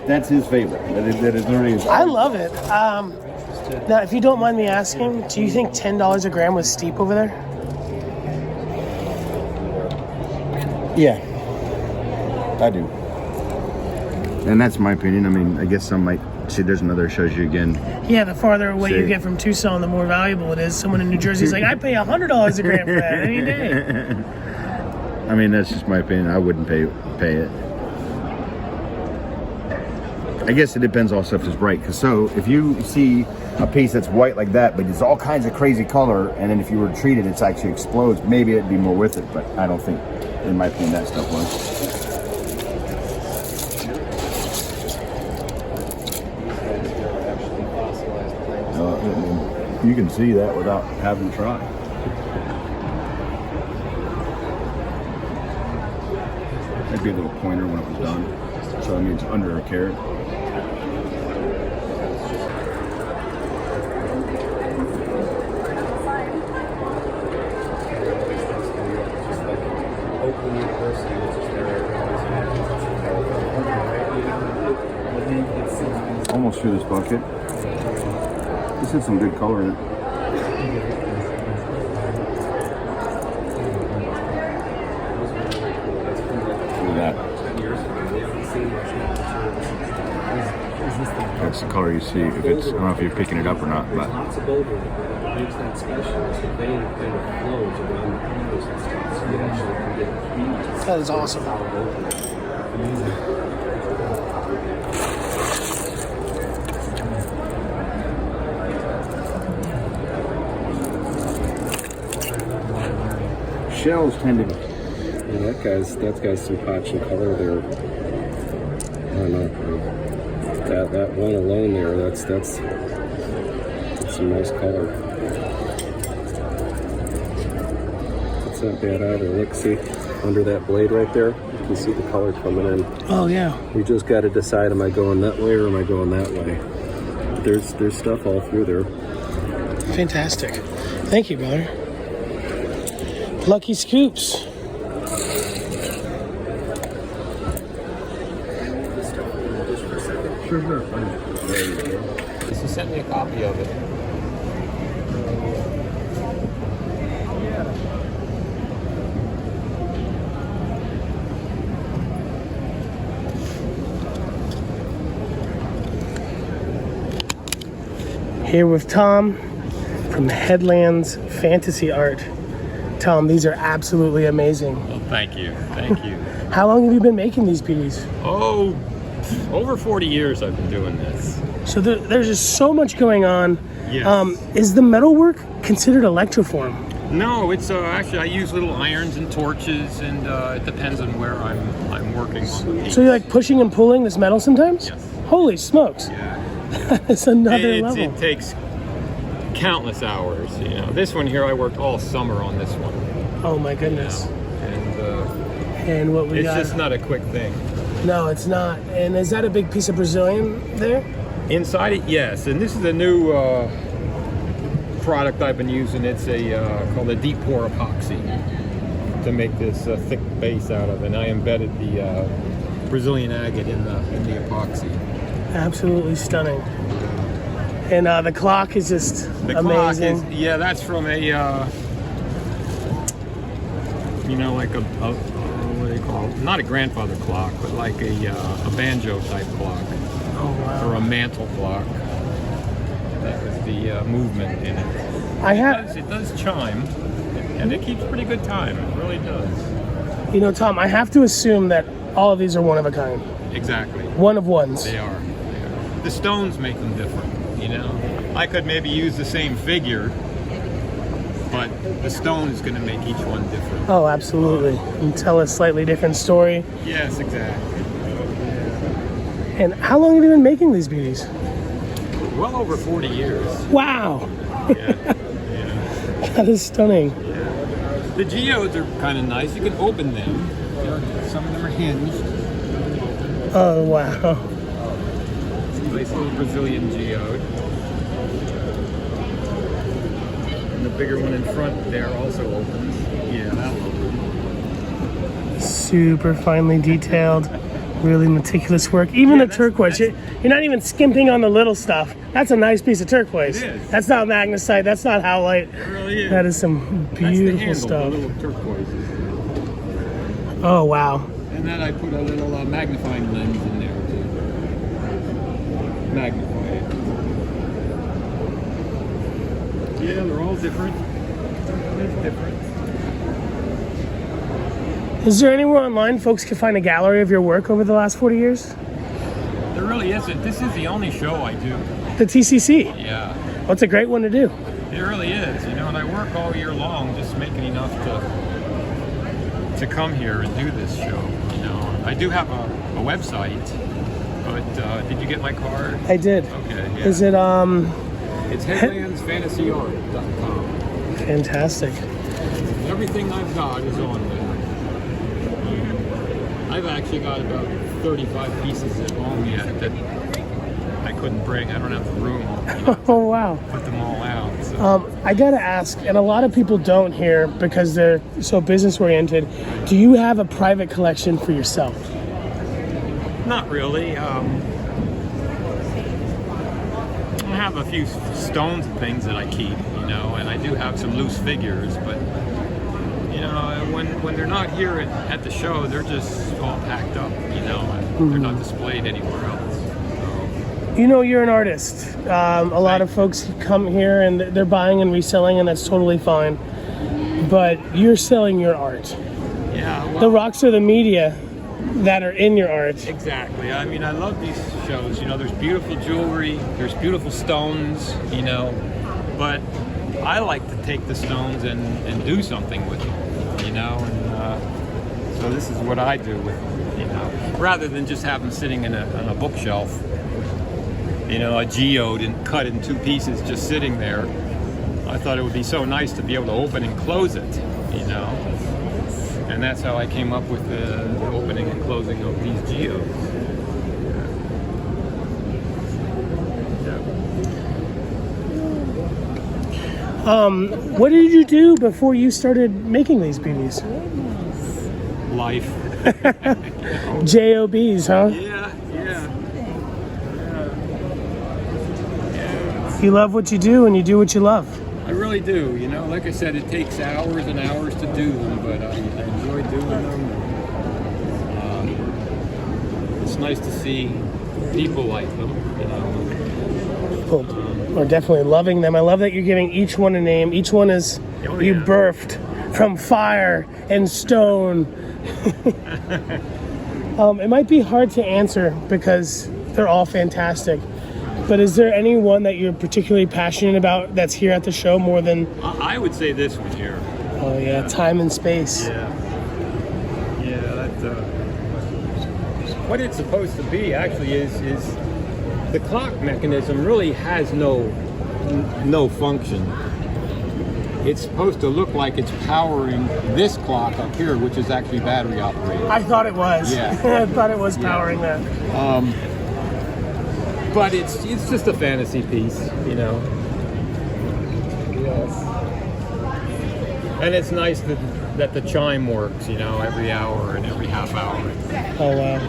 That's his favorite. That is literally his... I love it. Now, if you don't mind me asking, do you think $10 a gram was steep over there? Yeah. I do. And that's my opinion. I mean, I guess some might see there's another shows you again. Yeah, the farther away you get from Tucson, the more valuable it is. Someone in New Jersey is like, I pay $100 a gram for that any day. I mean, that's just my opinion. I wouldn't pay it. I guess it depends also if it's bright. Because so if you see a piece that's white like that, but it's all kinds of crazy color, and then if you were to treat it, it actually explodes, maybe it'd be more worth it. But I don't think, in my opinion, that stuff was. You can see that without having to try. That'd be a little pointer when it was done. So I mean, it's under a carat. Almost through this bucket. This has some good color in it. Look at that. That's the color you see. If it's, I don't know if you're picking it up or not, but. That is awesome. Shells tend to. Yeah, that guy's some patch and color there. I don't know. That one alone there, that's some nice color. It's not bad either. Look, see under that blade right there, you can see the color coming in. Oh yeah. You just got to decide: am I going that way or am I going that way? There's stuff all through there. Fantastic. Thank you, brother. Lucky scoops. Sure. He sent me a copy of it. Here with Tom from Headlands Fantasy Art. Tom, these are absolutely amazing. Well, thank you. Thank you. How long have you been making these beaties? Oh, over 40 years I've been doing this. So there's just so much going on. Yes. Is the metalwork considered electroform? No, it's actually I use little irons and torches, and it depends on where I'm working on the piece. So you're like pushing and pulling this metal sometimes? Yes. Holy smokes. Yeah. That's another level. It takes countless hours. You know, this one here I worked all summer on this one. Oh my goodness. And what we it's got? just not a quick thing. No, it's not. And is that a big piece of Brazilian there? Inside it, yes. And this is a new product I've been using. It's called a deep pour epoxy to make this thick base out of. And I embedded the Brazilian agate in the epoxy. Absolutely stunning. And the clock is just the amazing. Clock is, that's from a like a what do you call it? Not a grandfather clock, but like a banjo type clock. Oh wow. Or a mantle clock. That was the movement in it. It does chime, and it keeps pretty good time. It really does. You know, Tom, I have to assume that all of these are one of a kind. Exactly. One of ones. They are. The stones make them different, you know. I could maybe use the same figure, but the stone is going to make each one different. Oh, absolutely. And tell a slightly different story. Yes, exactly. And how long have you been making these beaties? Well over 40 years. Wow. Yeah. That is stunning. Yeah. The geodes are kind of nice. You can open them. Some of them are hinged. Oh, wow. Nice little Brazilian geode. And the bigger one in front there also opens. Yeah, that'll open. Super finely detailed, really meticulous work. Even the turquoise, you're not even skimping on the little stuff. That's a nice piece of turquoise. It is. That's not magnesite, that's not howlite. It really is. That is some beautiful That's the handle, stuff. the little turquoises. Oh, wow. And then I put a little magnifying lens in there to magnify it. Yeah, they're all different. It's different. Is there anywhere online folks can find a gallery of your work over the last 40 years? There really isn't. This is the only show I do. The TCC? Yeah. Well, it's a great one to do. It really is, you know, and I work all year long just making enough to come here and do this show, you know. I do have a website, but did you get my card? I did. Okay, yeah. Is it, It's headlandsfantasyart.com. Fantastic. Everything I've got is on there. I've actually got about 35 pieces at home yet that I couldn't bring. I don't have the room, you know, Oh, wow. to put them all out. So. I gotta ask, and a lot of people don't here because they're so business oriented. Do you have a private collection for yourself? Not really. I have a few stones and things that I keep, you know, and I do have some loose figures, but you know, when they're not here at the show, they're just all packed up, you know, and they're not displayed anywhere else. So. You know, you're an artist. A lot of folks come here and they're buying and reselling, and that's totally fine. But you're selling your art. Yeah. Well, The rocks are the media that are in your art. Exactly. I mean, I love these shows. You know, there's beautiful jewelry, there's beautiful stones, you know, but I like to take the stones and do something with them, you know, and so this is what I do with them, you know, rather than just have them sitting on a bookshelf, you know, a geode and cut in two pieces just sitting there. I thought it would be so nice to be able to open and close it, you know. And that's how I came up with the opening and closing of these geodes. What did you do before you started making these beaties? Life. JOBs, huh? Yeah. You love what you do and you do what you love. I really do. You know, like I said, it takes hours and hours to do them, but I enjoy doing them. It's nice to see people like them, you know. People are definitely loving them. I love that you're giving each one a name. Each one is, you birthed from fire and stone. It might be hard to answer because they're all fantastic. But is there any one that you're particularly passionate about that's here at the show more than? I would say this one here. Oh yeah, time and space. Yeah, that. What it's supposed to be actually is the clock mechanism really has no function. It's supposed to look like it's powering this clock up here, which is actually battery operated. I thought it was. Yeah. I thought it was powering that. But it's just a fantasy piece, you know. Yes. And it's nice that the chime works, you know, every hour and every half hour. Oh wow.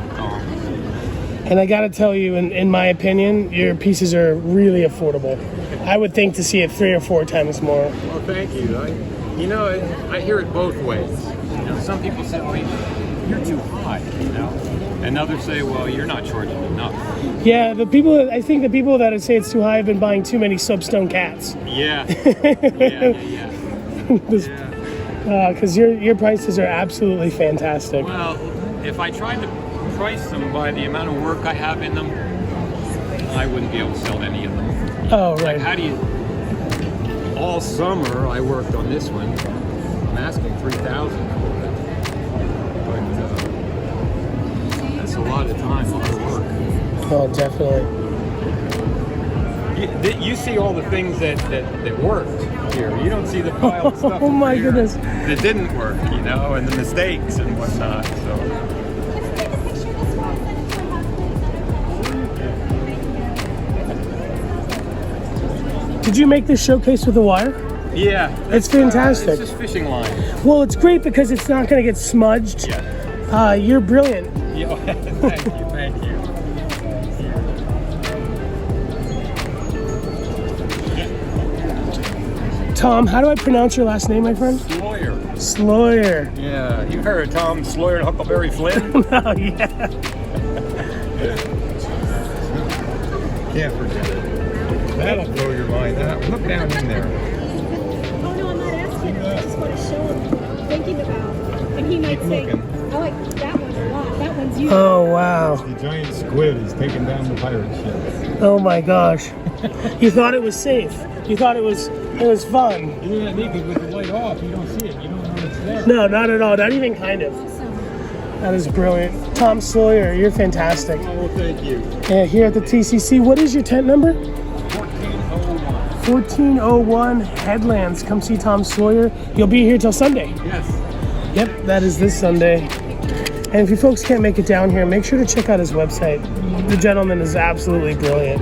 And I gotta tell you, in my opinion, your pieces are really affordable. I would think to see it 3 or 4 times more. Well, thank you. I hear it both ways. You know, some people say, "Wait, you're too high," you know, and others say, "Well, you're not charging enough." Yeah, I think the people that say it's too high have been buying too many soapstone cats. Yeah. Because your prices are absolutely fantastic. Well, if I tried to price them by the amount of work I have in them, I wouldn't be able to sell any of them. Oh, right. Like, how do you? All summer I worked on this one. I'm asking $3,000, but that's a lot of time, a lot of work. Oh, definitely. You see all the things that worked here. You don't see the pile of stuff. Oh my here goodness. That didn't work, you know, and the mistakes and whatnot. So. Did you make this showcase with a wire? Yeah. It's fantastic. It's just fishing line. Well, it's great because it's not going to get smudged. Yeah. You're brilliant. Yeah. Thank you. Tom, how do I pronounce your last name, my friend? Sloyer. Sloyer. Yeah, you heard of Tom Sloyer and Huckleberry Flynn? Oh, yeah. Can't forget it. That'll blow your mind. Look down in there. Oh no, I'm not asking. I just want to show him what I'm thinking about. And he might say, I like that one a lot. That one's you. Oh, wow. The giant squid is taking down the pirate ship. Oh, my gosh. You thought it was safe. You thought it was fun. Yeah, because with the light off, you don't see it. You don't know it's there. No, not at all. Not even kind of. That is brilliant. Tom Sawyer, you're fantastic. Oh, well, thank you. Yeah, here at the TCC. What is your tent number? 1401. 1401 Headlands. Come see Tom Sawyer. You'll be here till Sunday. Yes. Yep, that is this Sunday. And if you folks can't make it down here, make sure to check out his website. The gentleman is absolutely brilliant.